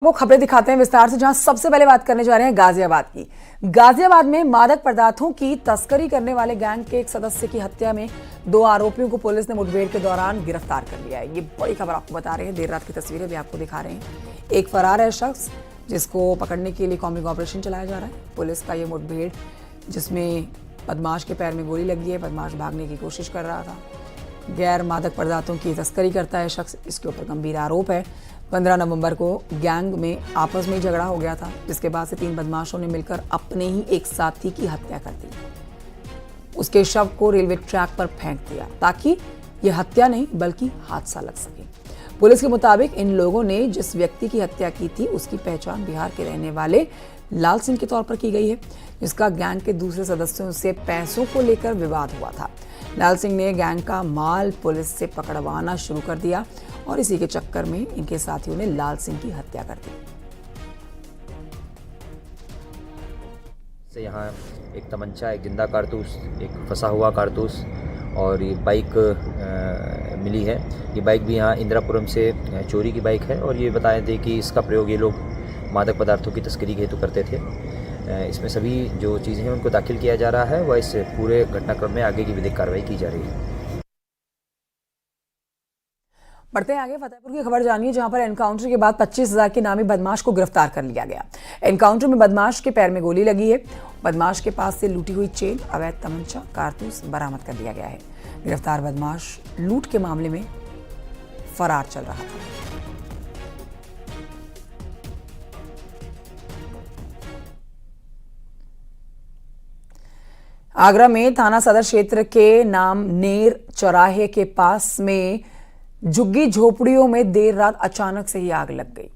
वो खबरें दिखाते हैं विस्तार से, जहां सबसे पहले बात करने जा रहे हैं गाजियाबाद की। गाजियाबाद में मादक पदार्थों की तस्करी करने वाले गैंग के एक सदस्य की हत्या में 2 आरोपियों को पुलिस ने मुठभेड़ के दौरान गिरफ्तार कर लिया है। ये बड़ी खबर आपको बता रहे हैं, देर रात की तस्वीरें भी आपको दिखा रहे हैं। एक फरार है शख्स जिसको पकड़ने के लिए कॉम्बिंग ऑपरेशन चलाया जा रहा है। पुलिस का ये मुठभेड़ जिसमें बदमाश के पैर में गोली लगी है, बदमाश भागने की कोशिश कर रहा था। गैर मादक पदार्थों की तस्करी करता है शख्स, इसके ऊपर गंभीर आरोप है। 15 नवंबर को गैंग में आपस में झगड़ा हो गया था, जिसके बाद से 3 बदमाशों ने मिलकर अपने ही एक साथी की हत्या कर दी। उसके शव को रेलवे ट्रैक पर फेंक दिया ताकि यह हत्या नहीं बल्कि हादसा लग सके। पुलिस के मुताबिक इन लोगों ने जिस व्यक्ति की हत्या की थी उसकी पहचान बिहार के रहने वाले लाल सिंह के तौर पर की गई है, जिसका गैंग के दूसरे सदस्यों से पैसों को लेकर विवाद हुआ था। लाल सिंह ने गैंग का माल पुलिस से पकड़वाना शुरू कर दिया और इसी के चक्कर में इनके साथियों ने लाल सिंह की हत्या कर दी। से यहाँ एक तमंचा, एक जिंदा कारतूस, एक फंसा हुआ कारतूस और ये बाइक मिली है। ये बाइक भी यहाँ इंदिरापुरम से चोरी की बाइक है और ये बताए थे कि इसका प्रयोग ये लोग मादक पदार्थों की तस्करी के हेतु करते थे। इसमें सभी जो चीज़ें हैं उनको दाखिल किया जा रहा है व इस पूरे घटनाक्रम में आगे की विधिक कार्रवाई की जा रही है। बढ़ते हैं आगे, फतेहपुर की खबर जानिए, जहां पर एनकाउंटर के बाद 25,000 के नामी बदमाश को गिरफ्तार कर लिया गया। एनकाउंटर में बदमाश के पैर में गोली लगी है। बदमाश के पास से लूटी हुई चेन, अवैध तमंचा, कारतूस बरामद कर लिया गया है। गिरफ्तार बदमाश लूट के मामले में फरार चल रहा था। आगरा में थाना सदर क्षेत्र के नामनेर चौराहे के पास में झुग्गी झोपड़ियों में देर रात अचानक से ही आग लग गई।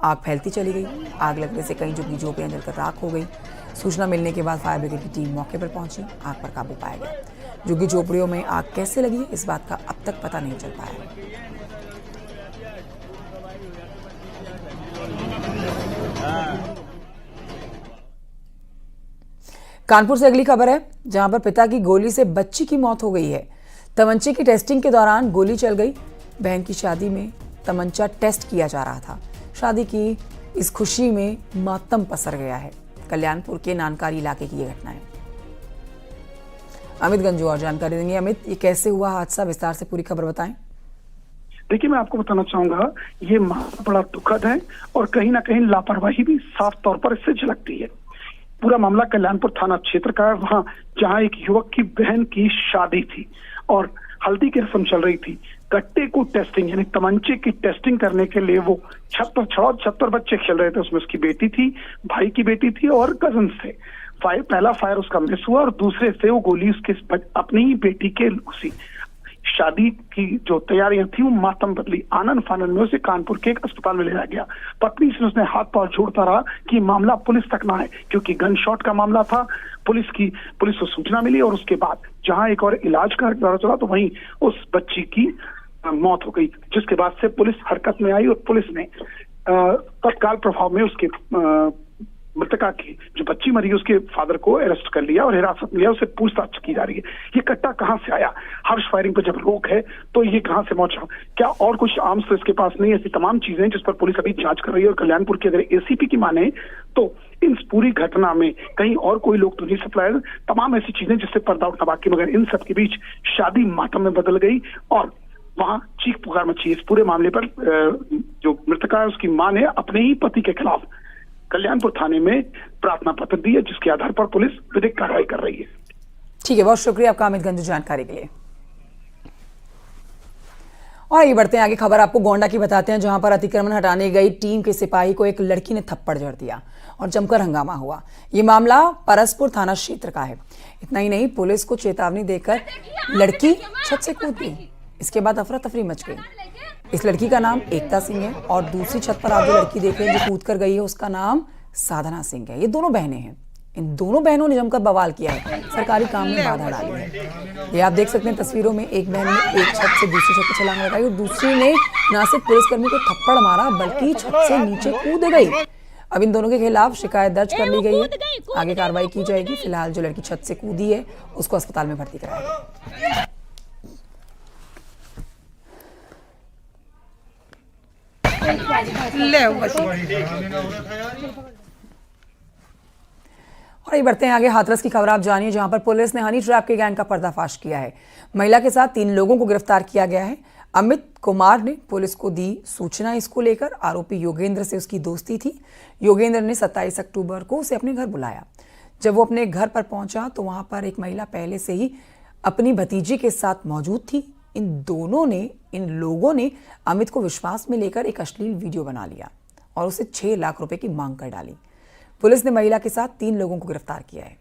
आग फैलती चली गई। आग लगने से कई झुग्गी झोपड़ियां जलकर राख हो गई। सूचना मिलने के बाद फायर ब्रिगेड की टीम मौके पर पहुंची, आग पर काबू पाया गया। झुग्गी झोपड़ियों में आग कैसे लगी इस बात का अब तक पता नहीं चल पाया। कानपुर से अगली खबर है, जहां पर पिता की गोली से बच्ची की मौत हो गई है। तमंचे की टेस्टिंग के दौरान गोली चल गई। बहन की शादी में तमंचा टेस्ट किया जा रहा था। शादी की इस खुशी में मातम पसर गया है। कल्याणपुर के नानकारी इलाके की यह घटना है। अमित गंजू और जानकारी देंगे। अमित, ये कैसे हुआ हादसा, विस्तार से पूरी खबर बताएं। देखिए, मैं आपको बताना चाहूंगा, ये मामला बड़ा दुखद है और कहीं ना कहीं लापरवाही भी साफ तौर पर इससे झलकती है। पूरा मामला कल्याणपुर थाना क्षेत्र का है, वहां जहां एक युवक की बहन की शादी थी और हल्दी की रस्म चल रही थी। कट्टे को टेस्टिंग यानी तमंचे की टेस्टिंग करने के लिए वो छत पर बच्चे खेल रहे थे। उसमें उसकी बेटी थी, भाई की बेटी थी और कजन से। पहला फायर उसका मिस हुआ और दूसरे से वो गोली उसके अपनी ही बेटी के उसी शादी की जो तैयारियां थी वो मातम बदली। आनंद फानन में उसे कानपुर के एक अस्पताल में ले जाया गया। पत्नी से उसने हाथ पांव जोड़ता रहा कि मामला पुलिस तक ना है, क्योंकि गन शॉट का मामला था। पुलिस को सूचना मिली और उसके बाद जहां एक और इलाज का पता चला तो वहीं उस बच्ची की मौत हो गई, जिसके बाद से पुलिस हरकत में आई और पुलिस ने तत्काल प्रभाव में उसके मृतका की जो बच्ची मरी उसके फादर को अरेस्ट कर लिया और हिरासत में लिया। उसे पूछताछ की जा रही है। ये कट्टा कहां से आया, हर्ष फायरिंग पर जब रोक है तो ये कहां से पहुंचा, क्या और कुछ आर्म्स तो इसके पास नहीं, ऐसी तमाम चीजें जिस पर पुलिस अभी जांच कर रही है। और कल्याणपुर के अगर एसीपी की माने तो इन पूरी घटना में कहीं और कोई लोग तो नहीं सप्लायर, तमाम ऐसी चीजें जिससे पर्दा उठना बाकी। मगर इन सब के बीच शादी मातम में बदल गई और वहां चीख पुकार मची। इस पूरे मामले पर जो मृतका है उसकी मां ने अपने ही पति के खिलाफ कल्याणपुर थाने में प्रार्थना पत्र दी है, जिसके आधार पर पुलिस विधिक कार्रवाई कर रही है। ठीक है, बहुत शुक्रिया आपका अमित गंजू जानकारी के लिए। और आगे बढ़ते हैं, आगे खबर आपको गोंडा की बताते हैं, जहां पर अतिक्रमण हटाने गई टीम के सिपाही को एक लड़की ने थप्पड़ जड़ दिया और जमकर हंगामा हुआ। ये मामला परसपुर थाना क्षेत्र का है। इतना ही नहीं, पुलिस को चेतावनी देकर लड़की छत से कूद गई। इसके बाद अफरा तफरी मच गई। इस लड़की का नाम एकता सिंह है और दूसरी छत पर आप जो लड़की देख रहे हैं जो कूद कर गई है उसका नाम साधना सिंह है। ये दोनों बहनें हैं। इन दोनों बहनों ने जमकर बवाल किया है, सरकारी काम में बाधा डाली है। ये आप देख सकते हैं तस्वीरों में, एक बहन ने एक छत से दूसरी छत पर छलांग लगाई और दूसरी ने न सिर्फ पुलिसकर्मी को थप्पड़ मारा बल्कि छत से नीचे कूद गई। अब इन दोनों के खिलाफ शिकायत दर्ज कर ली गई है। आगे कार्रवाई की जाएगी। फिलहाल जो लड़की छत से कूदी है उसको अस्पताल में भर्ती कराया गया। ले बस। और ये बढ़ते हैं आगे। हाथरस की खबर आप जानिए, जहां पर पुलिस ने हनी ट्रैप के गैंग का पर्दाफाश किया है। महिला के साथ 3 लोगों को गिरफ्तार किया गया है। अमित कुमार ने पुलिस को दी सूचना इसको लेकर। आरोपी योगेंद्र से उसकी दोस्ती थी। योगेंद्र ने 27 अक्टूबर को उसे अपने घर बुलाया। जब वो अपने घर पर पहुंचा तो वहां पर एक महिला पहले से ही अपनी भतीजी के साथ मौजूद थी। इन लोगों ने अमित को विश्वास में लेकर एक अश्लील वीडियो बना लिया और उसे 6 लाख रुपए की मांग कर डाली। पुलिस ने महिला के साथ 3 लोगों को गिरफ्तार किया है।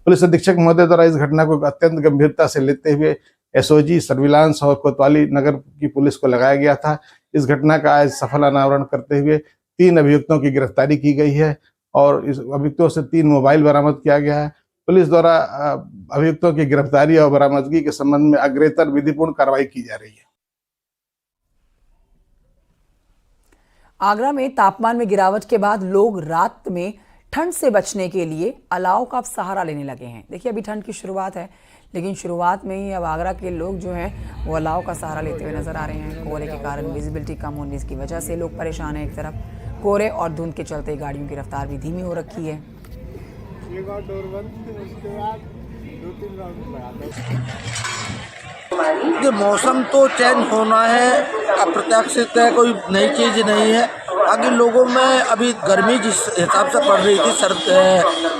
पुलिस अधीक्षक महोदय द्वारा इस घटना को अत्यंत गंभीरता से लेते हुए एसओजी सर्विलांस और कोतवाली नगर की पुलिस को लगाया गया था। इस घटना का आज सफल अनावरण करते हुए 3 अभियुक्तों की गिरफ्तारी की गई है और इस अभियुक्तों से 3 मोबाइल बरामद किया गया है। पुलिस द्वारा अभियुक्तों की गिरफ्तारी और बरामदगी के संबंध में अग्रेतर विधिपूर्ण कार्रवाई की जा रही है। आगरा में तापमान में गिरावट के बाद लोग रात में ठंड से बचने के लिए अलाव का सहारा लेने लगे हैं। देखिए, अभी ठंड की शुरुआत है, लेकिन शुरुआत में ही अब आगरा के लोग जो हैं वो अलाव का सहारा लेते हुए नजर आ रहे हैं। कोहरे के कारण विजिबिलिटी कम होने की वजह से लोग परेशान हैं। एक तरफ कोहरे और धुंध के चलते गाड़ियों की रफ्तार भी धीमी हो रखी है। ये मौसम तो चेंज होना है, अप्रत्याशित है, कोई नई चीज़ नहीं है। आगे लोगों में अभी गर्मी जिस हिसाब से पड़ रही थी,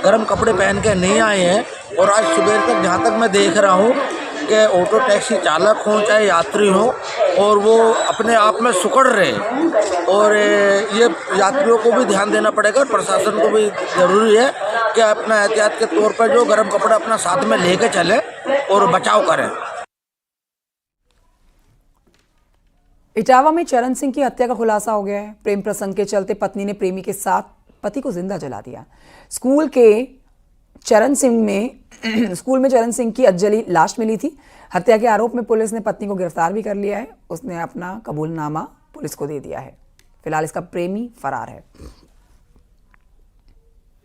गर्म कपड़े पहन के नहीं आए हैं। और आज सुबह तक जहाँ तक मैं देख रहा हूँ कि ऑटो टैक्सी चालक हों चाहे यात्री हों, और वो अपने आप में सुकड़ रहे हैं। और ये यात्रियों को भी ध्यान देना पड़ेगा और प्रशासन को भी ज़रूरी है कि अपना एहतियात के तौर पर जो गर्म कपड़े अपना साथ में लेके चलें और बचाव करें। इटावा में चरण सिंह की हत्या का खुलासा हो गया है। प्रेम प्रसंग के चलते पत्नी ने प्रेमी के साथ पति को जिंदा जला दिया। स्कूल में चरण सिंह की अधजली लाश मिली थी। हत्या के आरोप में पुलिस ने पत्नी को गिरफ्तार भी कर लिया है। उसने अपना कबूलनामा पुलिस को दे दिया है। फिलहाल इसका प्रेमी फरार है।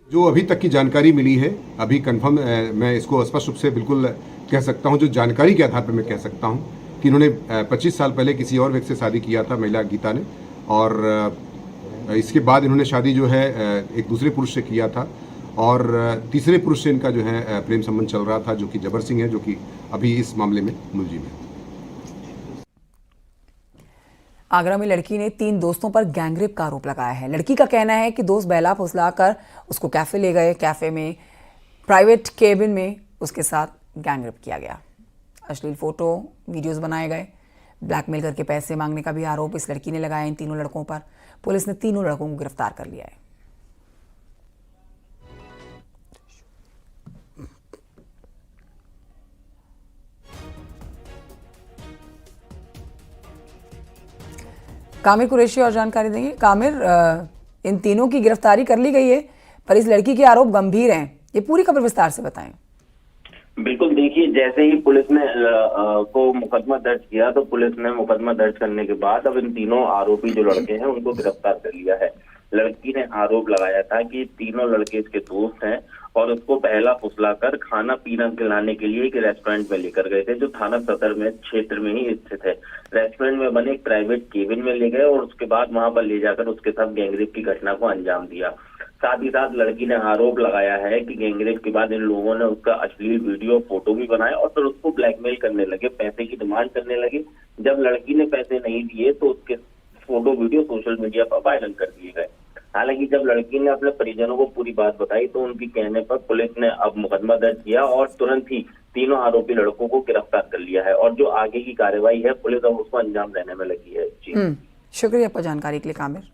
जो अभी तक की जानकारी मिली है, अभी कंफर्म मैं इसको स्पष्ट रूप से बिल्कुल कह सकता हूं, जो जानकारी के आधार पर मैं कह सकता हूं कि इन्होंने 25 साल पहले किसी और व्यक्ति से शादी किया था, महिला गीता ने, और इसके बाद इन्होंने शादी जो है एक दूसरे पुरुष से किया था और तीसरे पुरुष से इनका जो है प्रेम संबंध चल रहा था, जो कि जबर सिंह है, जो कि अभी इस मामले में मुलजिम है। आगरा में लड़की ने 3 दोस्तों पर गैंगरेप का आरोप लगाया है। लड़की का कहना है कि दोस्त बहला फुसला कर उसको कैफे ले गए। कैफे में प्राइवेट केबिन में उसके साथ गैंगरेप किया गया। अश्लील फोटो वीडियोस बनाए गए। ब्लैकमेल करके पैसे मांगने का भी आरोप इस लड़की ने लगाया इन तीनों लड़कों पर। पुलिस ने तीनों लड़कों को गिरफ्तार कर लिया है। कामिर कुरैशी और जानकारी देंगे। कामिर, इन तीनों की गिरफ्तारी कर ली गई है, पर इस लड़की के आरोप गंभीर हैं। ये पूरी खबर विस्तार से बताएं। बिल्कुल, देखिए, जैसे ही पुलिस ने को मुकदमा दर्ज किया तो पुलिस ने मुकदमा दर्ज करने के बाद अब इन तीनों आरोपी जो लड़के हैं उनको गिरफ्तार कर लिया है। लड़की ने आरोप लगाया था कि तीनों लड़के इसके दोस्त हैं और उसको पहला फुसलाकर खाना पीना खिलाने के लिए एक रेस्टोरेंट में लेकर गए थे, जो थाना सदर में क्षेत्र में ही स्थित है। रेस्टोरेंट में बने एक प्राइवेट केबिन में ले गए और उसके बाद वहां पर ले जाकर उसके साथ गैंगरेप की घटना को अंजाम दिया। साथ ही साथ लड़की ने आरोप लगाया है कि गैंगरेप के बाद इन लोगों ने उसका अश्लील वीडियो फोटो भी बनाए और फिर उसको ब्लैकमेल करने लगे, पैसे की डिमांड करने लगे। जब लड़की ने पैसे नहीं दिए तो उसके फोटो वीडियो सोशल मीडिया पर वायरल कर दिए गए। हालांकि जब लड़की ने अपने परिजनों को पूरी बात बताई तो उनके कहने पर पुलिस ने अब मुकदमा दर्ज किया और तुरंत ही तीनों आरोपी लड़कों को गिरफ्तार कर लिया है और जो आगे की कार्रवाई है पुलिस अब उसको अंजाम देने में लगी है। जी, शुक्रिया आपका जानकारी के लिए कामिर।